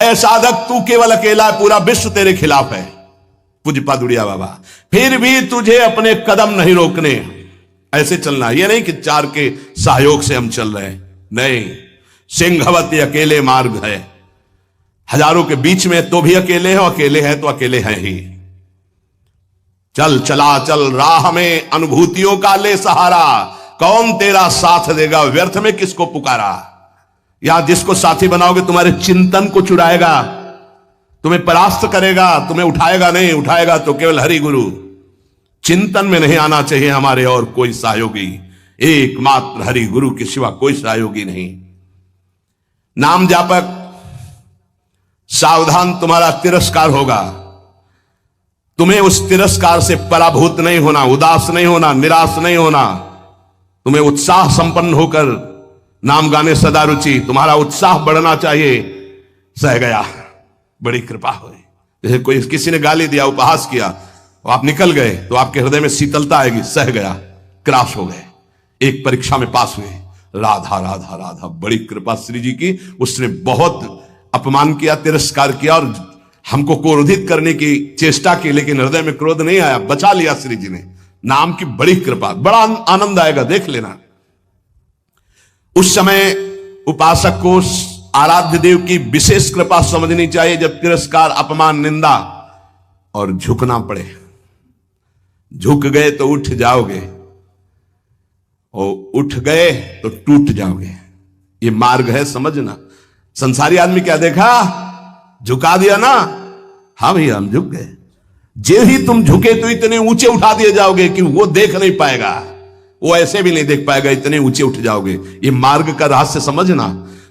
ऐ साधक तू केवल अकेला है, पूरा विश्व तेरे खिलाफ है। पूज्य पादुड़िया बाबा, फिर भी तुझे अपने कदम नहीं रोकने, ऐसे चलना। ये नहीं कि चार के सहयोग से हम चल रहे हैं, नहीं। सिंहवती अकेले मार्ग है, हजारों के बीच में तो भी अकेले हो, अकेले हैं तो अकेले हैं ही। चल चला चल राह में अनुभूतियों का ले सहारा, कौन तेरा साथ देगा, व्यर्थ में किसको पुकारा। यहां जिसको साथी बनाओगे तुम्हारे चिंतन को चुराएगा, तुम्हें परास्त करेगा, तुम्हें उठाएगा नहीं, उठाएगा तो केवल हरि गुरु। चिंतन में नहीं आना चाहिए हमारे और कोई सहयोगी, एकमात्र हरि गुरु के सिवा कोई सहयोगी नहीं। नाम जापक, सावधान, तुम्हारा तिरस्कार होगा। तुम्हें उस तिरस्कार से पराभूत नहीं होना, उदास नहीं होना, निराश नहीं होना। तुम्हें उत्साह संपन्न होकर नाम गाने सदा रुचि, तुम्हारा उत्साह बढ़ना चाहिए। सह गया, बड़ी कृपा हुई। जैसे कोई किसी ने गाली दिया, उपहास किया, और आप निकल गए तो आपके हृदय में शीतलता आएगी। सह गया, क्रॉस हो गए, एक परीक्षा में पास हुए। राधा राधा राधा, बड़ी कृपा श्री जी की। उसने बहुत अपमान किया, तिरस्कार किया और हमको क्रोधित करने की चेष्टा की, लेकिन हृदय में क्रोध नहीं आया, बचा लिया श्री जी ने। नाम की बड़ी कृपा, बड़ा आनंद आएगा, देख लेना। उस समय उपासक को आराध्य देव की विशेष कृपा समझनी चाहिए, जब तिरस्कार, अपमान, निंदा और झुकना पड़े। झुक गए तो उठ जाओगे, और उठ गए तो टूट जाओगे। ये मार्ग है, समझना। संसारी आदमी क्या देखा, झुका दिया ना, हाँ भैया हम झुक गए। जे ही तुम झुके तो इतने ऊंचे उठा दिए जाओगे कि वो देख नहीं पाएगा, वो ऐसे भी नहीं देख पाएगा, इतने ऊंचे उठ जाओगे। ये मार्ग का रहस्य समझना।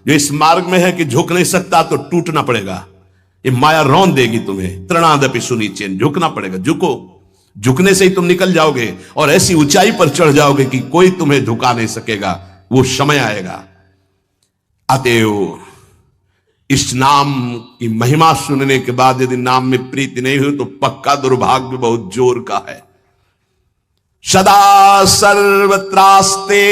जो इस मार्ग में है कि झुक नहीं सकता तो टूटना पड़ेगा, ये माया रौंद देगी तुम्हें। तृणादपि सुनिचेन, झुकना पड़ेगा। झुको, झुकने से ही तुम निकल जाओगे और ऐसी ऊंचाई पर चढ़ जाओगे कि कोई तुम्हें झुका नहीं सकेगा। वो समय आएगा। अतएव इस नाम की महिमा सुनने के बाद यदि नाम में प्रीति नहीं हुई तो पक्का दुर्भाग्य बहुत जोर का है। सदा सर्वत्रास्ते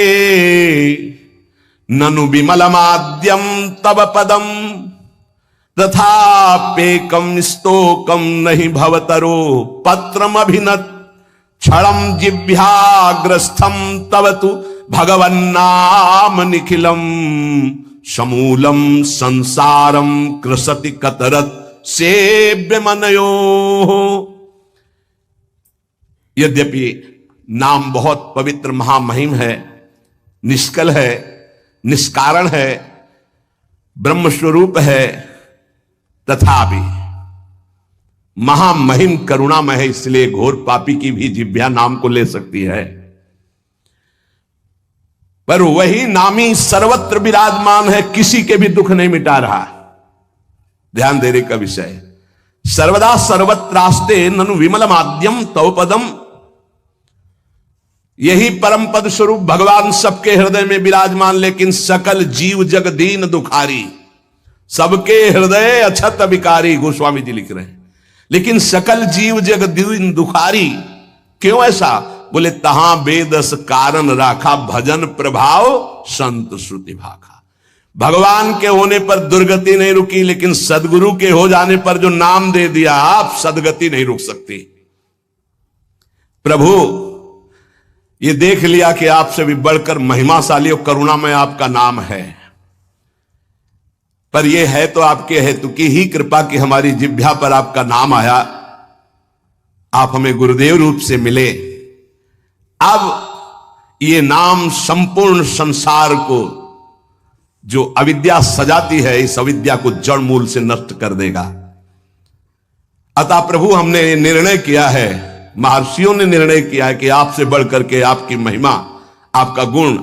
ननु विमलमाद्यम तब पदम तथापेकम स्तोकम नहीं भवतरो पत्रम अभिनत क्षणम जिह्वाग्रस्थम तव तु भगवन्नाम निखिलम समूलम संसारम कृसति कतरत सेव्य मनयो। यद्यपि नाम बहुत पवित्र महामहिम है, निष्कल है, निष्कारण है, ब्रह्म स्वरूप है, तथापि महामहिम करुणामय है। इसलिए घोर पापी की भी जिह्वा नाम को ले सकती है। पर वही नामी सर्वत्र विराजमान है, किसी के भी दुख नहीं मिटा रहा। ध्यान देने का विषय। सर्वदा सर्वत्रास्ते ननु विमलमाद्यम तव पदम, यही परम पद स्वरूप भगवान सबके हृदय में विराजमान, लेकिन सकल जीव जग दीन दुखारी, सबके हृदय अछत विकारी, गोस्वामी जी लिख रहे हैं। लेकिन सकल जीव जग दीन दुखारी, क्यों ऐसा? बोले तहां बेदस कारण राखा, भजन प्रभाव संत श्रुति भाखा। भगवान के होने पर दुर्गति नहीं रुकी, लेकिन सदगुरु के हो जाने पर जो नाम दे दिया, आप सदगति नहीं रुक सकती। प्रभु ये देख लिया कि आपसे भी बढ़कर महिमाशाली और करुणामय आपका नाम है, पर यह है तो आपके हेतु की ही कृपा कि हमारी जिह्वा पर आपका नाम आया, आप हमें गुरुदेव रूप से मिले। अब ये नाम संपूर्ण संसार को जो अविद्या सजाती है, इस अविद्या को जड़ मूल से नष्ट कर देगा। अतः प्रभु हमने निर्णय किया है, महर्षियों ने निर्णय किया है कि आपसे बढ़कर के आपकी महिमा, आपका गुण,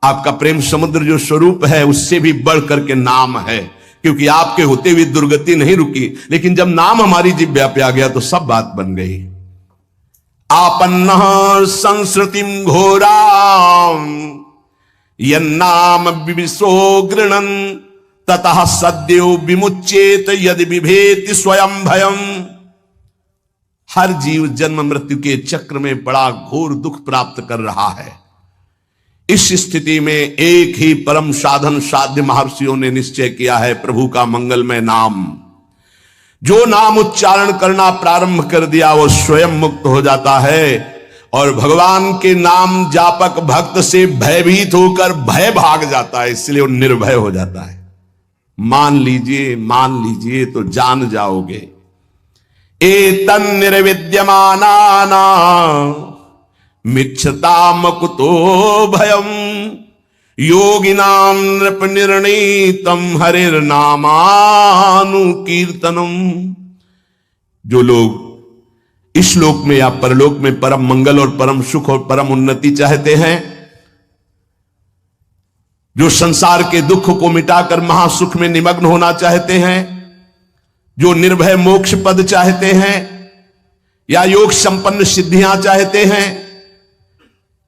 आपका प्रेम समुद्र जो स्वरूप है, उससे भी बढ़कर के नाम है। क्योंकि आपके होते हुए दुर्गति नहीं रुकी, लेकिन जब नाम हमारी जिह्वा पे आ गया तो सब बात बन गई। आपन्न संस्कृतिम घोराम यन्नाम विविशो गृणन ततः सद्यो विमुच्येत यदि विभेति स्वयं भयम। हर जीव जन्म मृत्यु के चक्र में बड़ा घोर दुख प्राप्त कर रहा है। इस स्थिति में एक ही परम साधन साध्य महर्षियों ने निश्चय किया है, प्रभु का मंगलमय नाम। जो नाम उच्चारण करना प्रारंभ कर दिया वो स्वयं मुक्त हो जाता है, और भगवान के नाम जापक भक्त से भयभीत होकर भय भाग जाता है, इसलिए वो निर्भय हो जाता है। मान लीजिए तो जान जाओगे। एतन् निर्विद्यमानाना मिच्छताम कुतो भयम योगिनां नृप निर्णीतम हरिर्नामानुकीर्तनम। जो लोग इस लोक में या परलोक में परम मंगल और परम सुख और परम उन्नति चाहते हैं, जो संसार के दुख को मिटाकर महासुख में निमग्न होना चाहते हैं, जो निर्भय मोक्ष पद चाहते हैं, या योग संपन्न सिद्धियां चाहते हैं,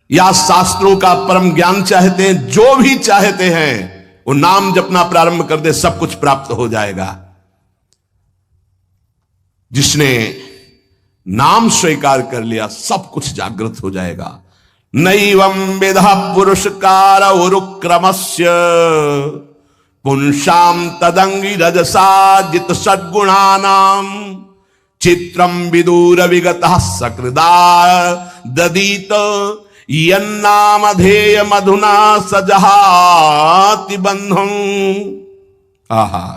या शास्त्रों का परम ज्ञान चाहते हैं, जो भी चाहते हैं वो नाम जपना प्रारंभ कर दे, सब कुछ प्राप्त हो जाएगा। जिसने नाम स्वीकार कर लिया सब कुछ जागृत हो जाएगा। नैवं विधा पुरुषकार उरुक्रमस्य पुंसाम तदंगी रजसा जित सद्गुणानाम चित्रम विदूर विगतः सकृदा ददीत यन्नामधेय मधुना सजहाति बंधं। आहा,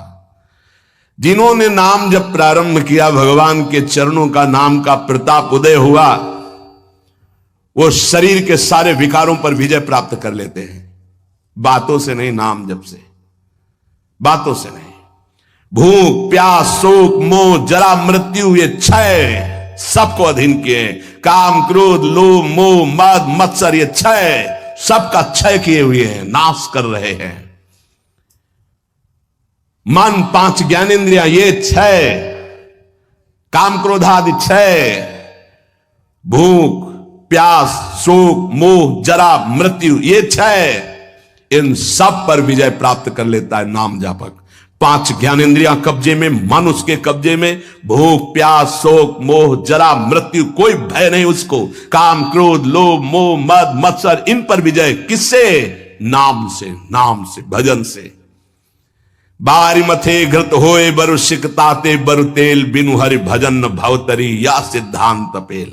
जिन्होंने नाम जब प्रारंभ किया, भगवान के चरणों का नाम का प्रताप उदय हुआ, वो शरीर के सारे विकारों पर विजय प्राप्त कर लेते हैं। बातों से नहीं, नाम जप से, बातों से नहीं। भूख प्यास शोक मोह जरा मृत्यु ये क्षय सबको अधीन किए। काम क्रोध लोभ मोह मद मत्सर ये क्षय सबका क्षय किए हुए हैं, नाश कर रहे हैं। मन पांच ज्ञानेंद्रियां ये क्षय, काम क्रोधादि क्षय, भूख प्यास शोक मोह जरा मृत्यु ये क्षय, इन सब पर विजय प्राप्त कर लेता है नाम जापक। पांच ज्ञानेंद्रियां कब्जे में, मन उसके कब्जे में, भूख प्यास शोक मोह जरा मृत्यु कोई भय नहीं उसको। काम क्रोध लोभ मोह मद मत्सर इन पर विजय किससे? नाम से, नाम से, भजन से। बारी मथे घृत होए बरु सिकताते बरु तेल बिनु हरि भजन न भवतरी या सिद्धांत पेल।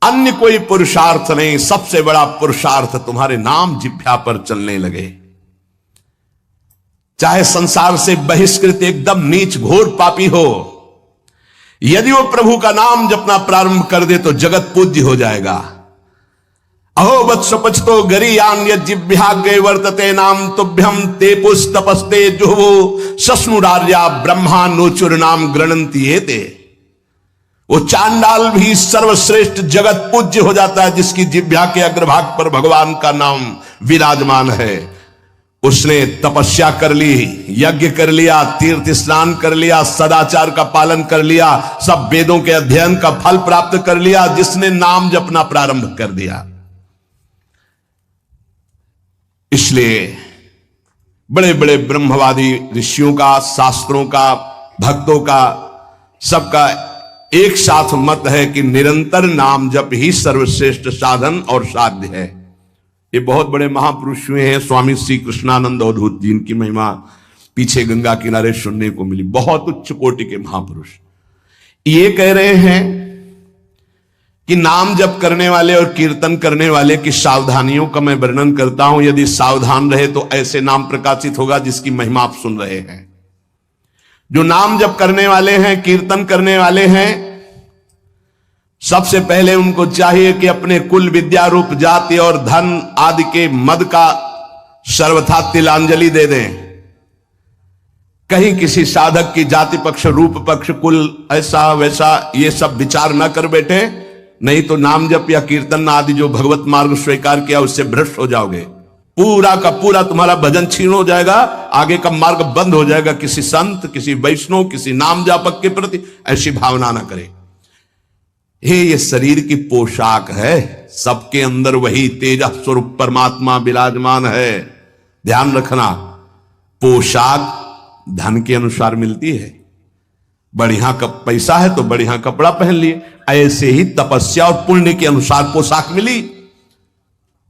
अन्य कोई पुरुषार्थ नहीं, सबसे बड़ा पुरुषार्थ तुम्हारे नाम जिह्वा पर चलने लगे। चाहे संसार से बहिष्कृत एकदम नीच घोर पापी हो, यदि वो प्रभु का नाम जपना प्रारंभ कर दे तो जगत पूज्य हो जाएगा। अहो वत्सपचतो गरीयान यज्जिभ्याग्रे वर्तते नाम तुभ्यम ते पुस्तपस्ते जुहवो सस्नुरार्या ब्रह्मा नोचुर नाम गृणंती हेते। वो चांडाल भी सर्वश्रेष्ठ जगत पूज्य हो जाता है जिसकी जिह्वा के अग्रभाग पर भगवान का नाम विराजमान है। उसने तपस्या कर ली, यज्ञ कर लिया, तीर्थ स्नान कर लिया, सदाचार का पालन कर लिया, सब वेदों के अध्ययन का फल प्राप्त कर लिया, जिसने नाम जपना प्रारंभ कर दिया। इसलिए बड़े बड़े ब्रह्मवादी ऋषियों का, शास्त्रों का, भक्तों का, सबका एक साथ मत है कि निरंतर नाम जप ही सर्वश्रेष्ठ साधन और साध्य है। ये बहुत बड़े महापुरुष हुए हैं, स्वामी श्री कृष्णानंद अवधूत जी, इनकी महिमा पीछे गंगा किनारे सुनने को मिली। बहुत उच्च कोटि के महापुरुष ये कह रहे हैं कि नाम जप करने वाले और कीर्तन करने वाले की सावधानियों का मैं वर्णन करता हूं। यदि सावधान रहे तो ऐसे नाम प्रकाशित होगा जिसकी महिमा आप सुन रहे हैं। जो नाम जप करने वाले हैं, कीर्तन करने वाले हैं, सबसे पहले उनको चाहिए कि अपने कुल विद्या रूप जाति और धन आदि के मद का सर्वथा तिलांजलि दे दें। कहीं किसी साधक की जाति पक्ष रूप पक्ष कुल ऐसा वैसा ये सब विचार न कर बैठे, नहीं तो नाम जप या कीर्तन आदि जो भगवत मार्ग स्वीकार किया उससे भ्रष्ट हो जाओगे। पूरा का पूरा तुम्हारा भजन छीन हो जाएगा, आगे का मार्ग बंद हो जाएगा। किसी संत, किसी वैष्णव, किसी नाम जापक के प्रति ऐसी भावना ना करे। ये शरीर की पोशाक है, सबके अंदर वही तेज स्वरूप परमात्मा विराजमान है। ध्यान रखना, पोशाक धन के अनुसार मिलती है। बढ़िया पैसा है तो बढ़िया कपड़ा पहन लिए, ऐसे ही तपस्या और पुण्य के अनुसार पोशाक मिली।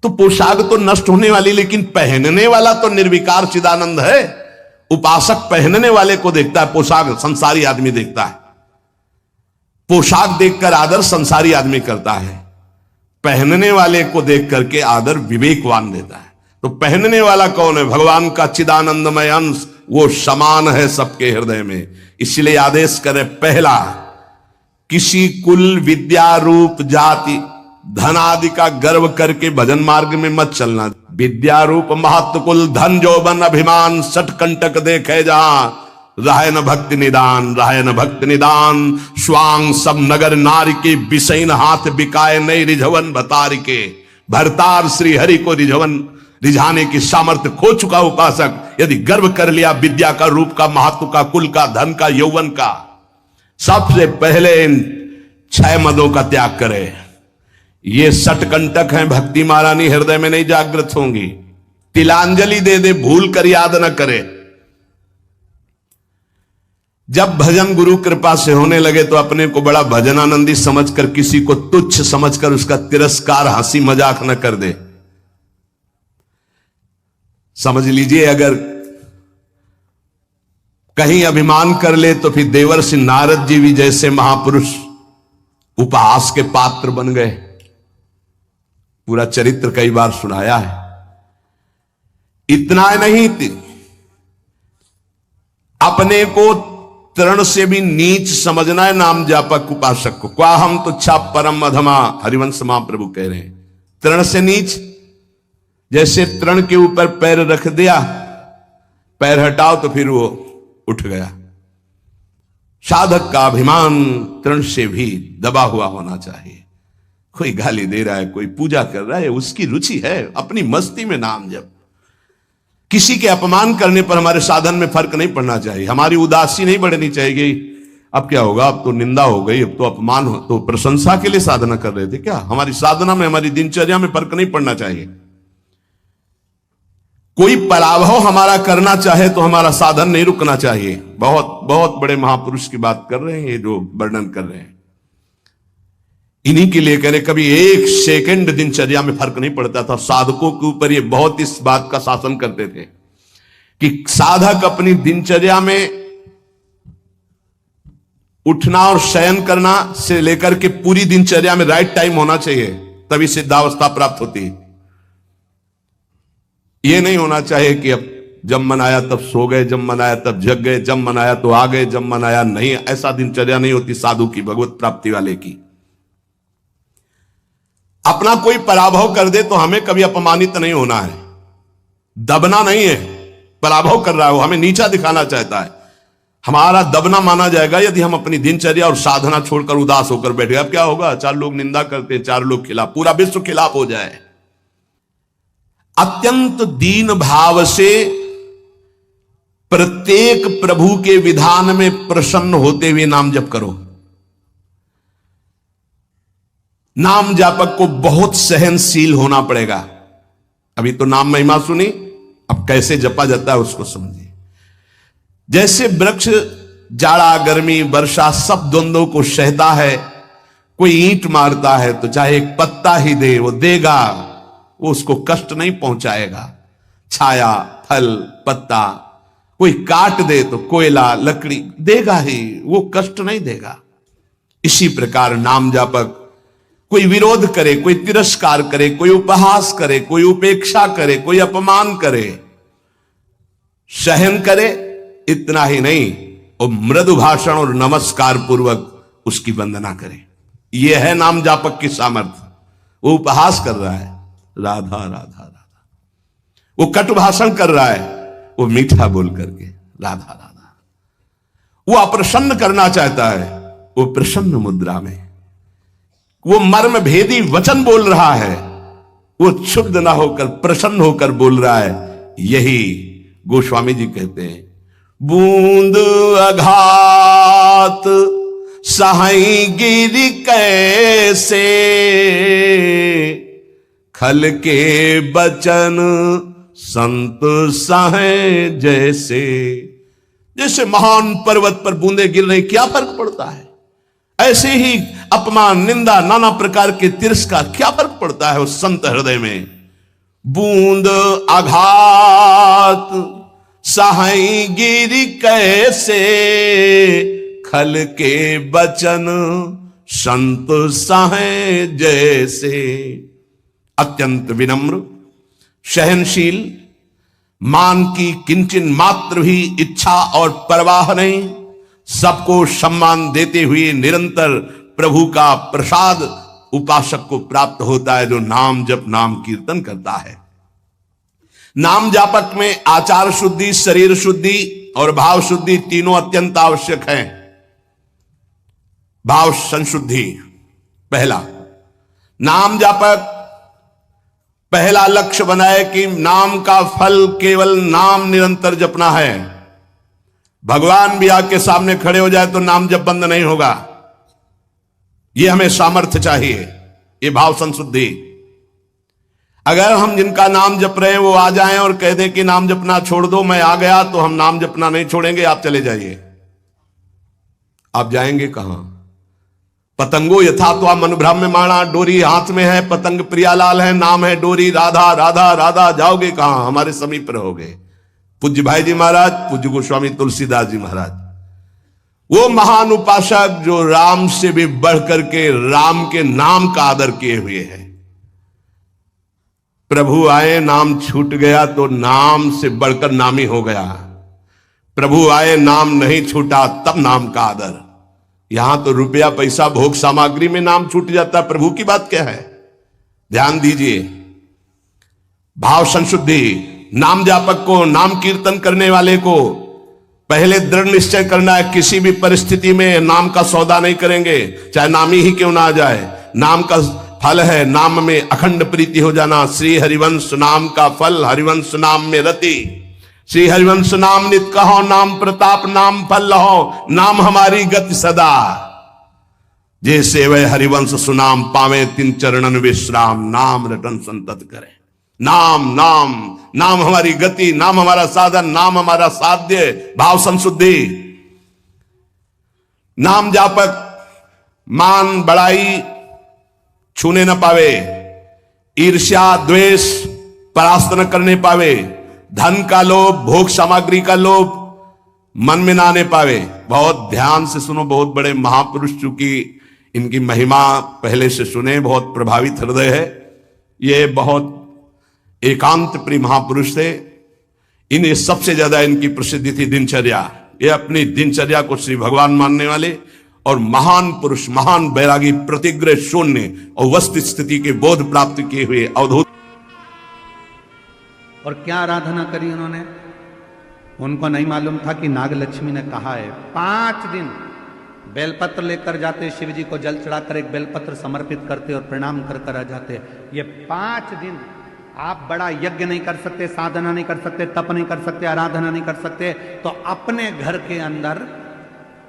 तो पोशाक तो नष्ट होने वाली, लेकिन पहनने वाला तो निर्विकार चिदानंद है। उपासक पहनने वाले को देखता है, पोशाक संसारी आदमी देखता है। पोशाक देखकर आदर संसारी आदमी करता है, पहनने वाले को देख करके आदर विवेकवान देता है। तो पहनने वाला कौन है? भगवान का चिदानंदमय अंश, वो समान है सबके हृदय में। इसलिए आदेश करे, पहला, किसी कुल, विद्या, रूप, जाति, धन आदि का गर्व करके भजन मार्ग में मत चलना। विद्या, रूप, महत्व, कुल, धन, जौबन, अभिमान, सठ कंटक देखे जहां, रहे न भक्ति निदान, रहे न भक्ति निदान। स्वांग सब नगर नारी के, बिसैन हाथ बिकाए नहीं, रिझवन भतारी के। भरतार श्री हरि को रिझवन रिझाने की सामर्थ्य खो चुका उपासक यदि गर्व कर लिया विद्या का, रूप का, महत्व का, कुल का, धन का, यौवन का, सबसे पहले इन 6 मदों का त्याग करे। ये सटकंटक हैं, भक्ति महारानी हृदय में नहीं जागृत होंगी। तिलांजलि दे दे, भूल कर याद न करे। जब भजन गुरु कृपा से होने लगे तो अपने को बड़ा भजनानंदी समझकर, किसी को तुच्छ समझकर उसका तिरस्कार, हंसी मजाक न कर दे। समझ लीजिए, अगर कहीं अभिमान कर ले तो फिर देवर्षि नारद जी भी जैसे महापुरुष उपहास के पात्र बन गए। पूरा चरित्र कई बार सुनाया है। इतना नहीं, अपने को तृण से भी नीच समझना है नाम जापक उपासक को। क्या हम तो छा परम अधमा, हरिवंश महाप्रभु कह रहे हैं। तृण से नीच, जैसे तृण के ऊपर पैर रख दिया, पैर हटाओ तो फिर वो उठ गया। साधक का अभिमान तृण से भी दबा हुआ होना चाहिए। कोई गाली दे रहा है, कोई पूजा कर रहा है, उसकी रुचि है, अपनी मस्ती में नाम जप। किसी के अपमान करने पर हमारे साधन में फर्क नहीं पड़ना चाहिए। हमारी उदासी नहीं बढ़नी चाहिए। अब क्या होगा, अब तो निंदा हो गई, अब तो अपमान हो, तो प्रशंसा के लिए साधना कर रहे थे क्या? हमारी साधना में, हमारी दिनचर्या में फर्क नहीं पड़ना चाहिए। कोई पराभव हमारा करना चाहे तो हमारा साधन नहीं रुकना चाहिए। बहुत बहुत बड़े महापुरुष की बात कर रहे हैं ये जो वर्णन कर रहे हैं। इन्हीं के लिए कह रहे, कभी 1 सेकंड दिनचर्या में फर्क नहीं पड़ता था। साधकों के ऊपर ये बहुत इस बात का शासन करते थे कि साधक अपनी दिनचर्या में उठना और शयन करना से लेकर के पूरी दिनचर्या में राइट टाइम होना चाहिए, तभी सिद्धावस्था प्राप्त होती है। ये नहीं होना चाहिए कि अब जब मन आया तब सो गए, जब मन आया तब जग गए, जब मन आया तो आ गए, जब मन आया नहीं। ऐसा दिनचर्या नहीं होती साधु की, भगवत प्राप्ति वाले की। अपना कोई पराभव कर दे तो हमें कभी अपमानित नहीं होना है, दबना नहीं है। पराभव कर रहा है वो, हमें नीचा दिखाना चाहता है, हमारा दबना माना जाएगा यदि हम अपनी दिनचर्या और साधना छोड़कर उदास होकर बैठे। अब क्या होगा, 4 लोग निंदा करते हैं, 4 लोग खिलाफ, पूरा विश्व खिलाफ हो जाए। अत्यंत दीन भाव से प्रत्येक प्रभु के विधान में प्रसन्न होते हुए नाम जप करो। नाम जापक को बहुत सहनशील होना पड़ेगा। अभी तो नाम महिमा सुनी, अब कैसे जपा जाता है उसको समझिए। जैसे वृक्ष जाड़ा, गर्मी, वर्षा सब द्वंद्वों को सहता है। कोई ईंट मारता है तो चाहे एक पत्ता ही दे, वो देगा, वो उसको कष्ट नहीं पहुंचाएगा। छाया, फल, पत्ता, कोई काट दे तो कोयला, लकड़ी देगा ही, वो कष्ट नहीं देगा। इसी प्रकार नाम जापक कोई विरोध करे, कोई तिरस्कार करे, कोई उपहास करे, कोई उपेक्षा करे, कोई अपमान करे, सहन करे, इतना ही नहीं, और मृदु भाषण और नमस्कार पूर्वक उसकी वंदना करे। यह है नाम जापक की सामर्थ्य। वो उपहास कर रहा है, राधा राधा राधा, वो कटु भाषण कर रहा है, वो मीठा बोल करके राधा राधा, वो अप्रसन्न करना चाहता है, वो प्रसन्न मुद्रा में, वो मर्म भेदी वचन बोल रहा है, वो क्षुब्ध ना होकर प्रसन्न होकर बोल रहा है। यही गोस्वामी जी कहते हैं, बूंद अघात सहाई गिरि कैसे, खल के बचन संत सहे जैसे। जैसे महान पर्वत पर बूंदे गिर रही, क्या फर्क पड़ता है? ऐसे ही अपमान, निंदा, नाना प्रकार के तिरस्कार, क्या फर्क पड़ता है उस संत हृदय में? बूंद आघात सहाई गिरी कैसे, खल के बचन संत सहे जैसे। अत्यंत विनम्र, सहनशील, मान की किंचन मात्र भी इच्छा और परवाह नहीं, सबको सम्मान देते हुए निरंतर प्रभु का प्रसाद उपासक को प्राप्त होता है, जो नाम जप नाम कीर्तन करता है। नाम जापक में आचार शुद्धि, शरीर शुद्धि और भाव शुद्धि तीनों अत्यंत आवश्यक हैं। भाव संशुद्धि पहला, नाम जापक पहला लक्ष्य बनाए कि नाम का फल केवल नाम निरंतर जपना है। भगवान भी आके सामने खड़े हो जाए तो नाम जप बंद नहीं होगा। यह हमें सामर्थ्य चाहिए, ये भाव संशुद्धि। अगर हम जिनका नाम जप रहे हैं वो आ जाएं और कह दें कि नाम जपना छोड़ दो, मैं आ गया, तो हम नाम जपना नहीं छोड़ेंगे, आप चले जाइए। आप जाएंगे कहां? पतंगो यथा तो मनुभ्रम माणा, डोरी हाथ में है, पतंग प्रियालाल है, नाम है डोरी, राधा राधा राधा, जाओगे कहां? हमारे समीप रहोगे। पूज्य भाई जी महाराज, पूज्य गोस्वामी तुलसीदास जी महाराज, वो महान उपासक जो राम से भी बढ़ करके राम के नाम का आदर किए हुए हैं। प्रभु आए, नाम छूट गया तो नाम से बढ़कर नामी हो गया। प्रभु आए, नाम नहीं छूटा, तब नाम का आदर। यहां तो रुपया पैसा भोग सामग्री में नाम छूट जाता, प्रभु की बात क्या है? ध्यान दीजिए। भाव संशुद्धि, नाम जापक को, नाम कीर्तन करने वाले को पहले दृढ़ निश्चय करना है, किसी भी परिस्थिति में नाम का सौदा नहीं करेंगे, चाहे नामी ही क्यों ना आ जाए। नाम का फल है नाम में अखंड प्रीति हो जाना। श्री हरिवंश नाम का फल, हरिवंश नाम में रति। श्री हरिवंश नाम नित कहो, नाम प्रताप नाम फल लहो, नाम हमारी गति सदा। जैसे वह हरिवंश सुनाम पावे, तिन चरणन विश्राम, नाम रटन संतत करे। नाम नाम नाम हमारी गति, नाम हमारा साधन, नाम हमारा साध्य। भाव संशुद्धि, नाम जापक मान बड़ाई छूने न पावे, ईर्ष्या द्वेष परास्त न करने पावे, धन का लोभ, भोग सामग्री का लोभ मन में ना आने पावे। बहुत ध्यान से सुनो, बहुत बड़े महापुरुष, चूंकि इनकी महिमा पहले से सुने, बहुत प्रभावित हृदय है। ये बहुत एकांत प्रिय महापुरुष थे। इन्हें सबसे ज्यादा इनकी प्रसिद्धि थी दिनचर्या। ये अपनी दिनचर्या को श्री भगवान मानने वाले और महान पुरुष, महान बैरागी, प्रतिग्रह शून्य और वस्तु स्थिति के बोध प्राप्त किए हुए अवधूत। और क्या आराधना करी उन्होंने? उनको नहीं मालूम था कि नागलक्ष्मी ने कहा है 5 दिन बेलपत्र लेकर जाते, शिव जी को जल चढ़ाकर एक बेलपत्र समर्पित करते और प्रणाम कर कर आ जाते। ये 5 दिन आप बड़ा यज्ञ नहीं कर सकते, साधना नहीं कर सकते, तप नहीं कर सकते, आराधना नहीं कर सकते, तो अपने घर के अंदर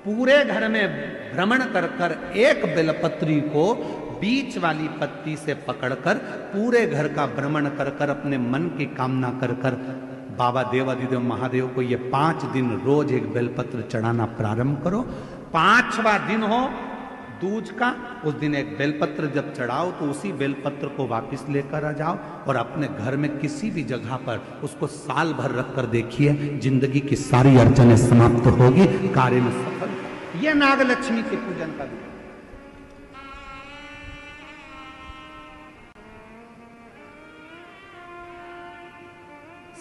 पूरे घर में भ्रमण कर कर एक बेलपत्री को बीच वाली पत्ती से पकड़कर पूरे घर का भ्रमण कर कर अपने मन की कामना कर कर बाबा देवादिदेव महादेव को ये 5 दिन रोज एक बेलपत्र चढ़ाना प्रारंभ करो। 5वां दिन हो दूज का, उस दिन एक बेलपत्र जब चढ़ाओ तो उसी बेलपत्र को वापस लेकर आ जाओ और अपने घर में किसी भी जगह पर उसको साल भर रख कर देखिए, जिंदगी की सारी अड़चनें समाप्त होगी, कार्य में सफल। यह नागलक्ष्मी के पूजन का दिन।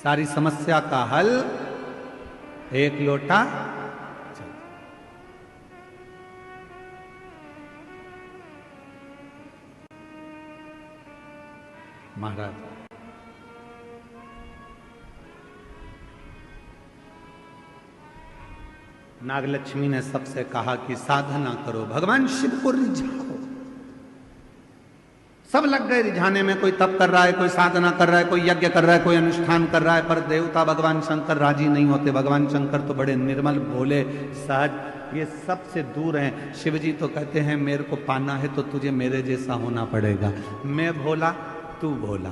सारी समस्या का हल एक लोटा महाराज। नागलक्ष्मी ने सबसे कहा कि साधना करो, भगवान शिव को रिझाओ। सब लग गए रिझाने में, कोई तप कर रहा है, कोई साधना कर रहा है, कोई यज्ञ कर रहा है, कोई अनुष्ठान कर रहा है, पर देवता भगवान शंकर राजी नहीं होते। भगवान शंकर तो बड़े निर्मल, भोले, सहज, ये सबसे दूर हैं। शिव जी तो कहते हैं मेरे को पाना है तो तुझे मेरे जैसा होना पड़ेगा। मैं भोला, तू भोला।